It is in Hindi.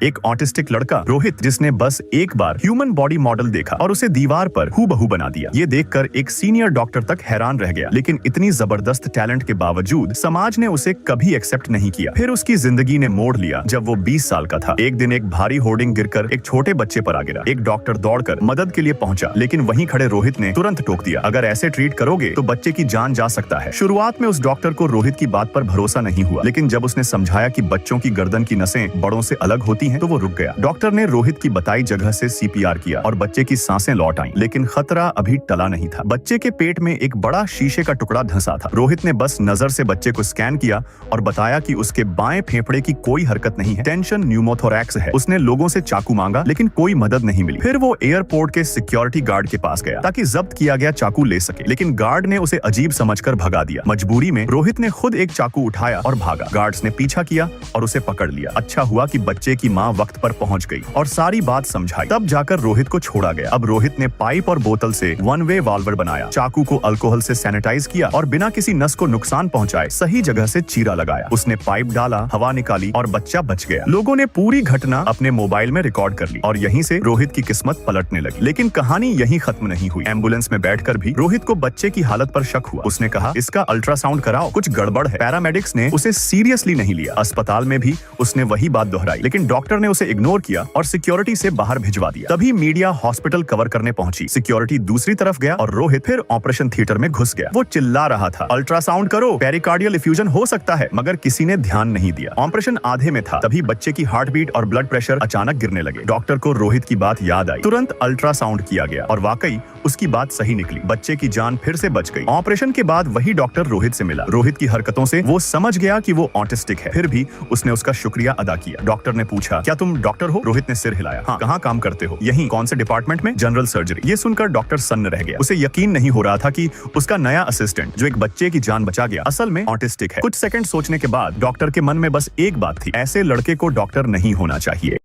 एक ऑटिस्टिक लड़का रोहित, जिसने बस एक बार ह्यूमन बॉडी मॉडल देखा और उसे दीवार पर हूबहू बना दिया। ये देखकर एक सीनियर डॉक्टर तक हैरान रह गया, लेकिन इतनी जबरदस्त टैलेंट के बावजूद समाज ने उसे कभी एक्सेप्ट नहीं किया। फिर उसकी जिंदगी ने मोड़ लिया जब वो 20 साल का था। एक दिन एक भारी होर्डिंग गिरकर एक छोटे बच्चे पर आ गिरा। एक डॉक्टर दौड़कर मदद के लिए पहुंचा, लेकिन वहीं खड़े रोहित ने तुरंत टोक दिया, अगर ऐसे ट्रीट करोगे तो बच्चे की जान जा सकता है। शुरुआत में उस डॉक्टर को रोहित की बात पर भरोसा नहीं हुआ, लेकिन जब उसने समझाया कि बच्चों की गर्दन की नसें बड़ों से अलग होती हैं, तो वो रुक गया। डॉक्टर ने रोहित की बताई जगह से सीपीआर किया और बच्चे की सांसें लौट आईं, लेकिन खतरा अभी टला नहीं था। बच्चे के पेट में एक बड़ा शीशे का टुकड़ा धंसा था। रोहित ने बस नजर से बच्चे को स्कैन किया और बताया कि उसके बाएं फेफड़े की कोई हरकत नहीं है, टेंशन न्यूमोथोरैक्स है। उसने लोगों से चाकू मांगा, लेकिन कोई मदद नहीं मिली। फिर वो एयरपोर्ट के सिक्योरिटी गार्ड के पास गया ताकि जब्त किया गया चाकू ले सके, लेकिन गार्ड ने उसे अजीब समझकर भगा दिया। मजबूरी में रोहित ने खुद एक चाकू उठाया और भागा। गार्ड्स ने पीछा किया और उसे पकड़ लिया। अच्छा हुआ कि बच्चे की माँ वक्त पर पहुंच गई और सारी बात समझाई। तब जाकर रोहित को छोड़ा गया। अब रोहित ने पाइप और बोतल से वन वे वाल्वर बनाया, चाकू को अल्कोहल से सैनिटाइज किया और बिना किसी नस को नुकसान पहुंचाए सही जगह से चीरा लगाया। उसने पाइप डाला, हवा निकाली और बच्चा बच गया। लोगों ने पूरी घटना अपने मोबाइल में रिकॉर्ड कर ली और यहीं से रोहित की किस्मत पलटने लगी। लेकिन कहानी यहीं खत्म नहीं हुई। एम्बुलेंस में बैठकर भी रोहित को बच्चे की हालत पर शक हुआ। उसने कहा, इसका अल्ट्रासाउंड कराओ, कुछ गड़बड़ है। पैरामेडिक्स ने उसे सीरियसली नहीं लिया। अस्पताल में भी उसने वही बात दोहराई, लेकिन डॉक्टर ने उसे इग्नोर किया और सिक्योरिटी से बाहर भिजवा दिया। तभी मीडिया हॉस्पिटल कवर करने पहुंची। सिक्योरिटी दूसरी तरफ गया और रोहित फिर ऑपरेशन थिएटर में घुस गया। वो चिल्ला रहा था, अल्ट्रासाउंड करो, पेरिकार्डियल इफ्यूजन हो सकता है, मगर किसी ने ध्यान नहीं दिया। ऑपरेशन आधे में था, तभी बच्चे की हार्ट बीट और ब्लड प्रेशर अचानक गिरने लगे। डॉक्टर को रोहित की बात याद आई। तुरंत अल्ट्रासाउंड किया गया और वाकई उसकी बात सही निकली। बच्चे की जान फिर से बच गई। ऑपरेशन के बाद वही डॉक्टर रोहित से मिला। रोहित की हरकतों से वो समझ गया कि वो ऑटिस्टिक है। फिर भी उसने उसका शुक्रिया अदा किया। डॉक्टर ने पूछा, क्या तुम डॉक्टर हो? रोहित ने सिर हिलाया। हाँ। कहाँ काम करते हो? यहीं। कौन से डिपार्टमेंट में? General surgery. ये सुनकर डॉक्टर सन्न रह गया। उसे यकीन नहीं हो रहा था कि उसका नया असिस्टेंट, जो एक बच्चे की जान बचा गया, असल में ऑटिस्टिक है। कुछ सेकंड सोचने के बाद डॉक्टर के मन में बस एक बात थी, ऐसे लड़के को डॉक्टर नहीं होना चाहिए।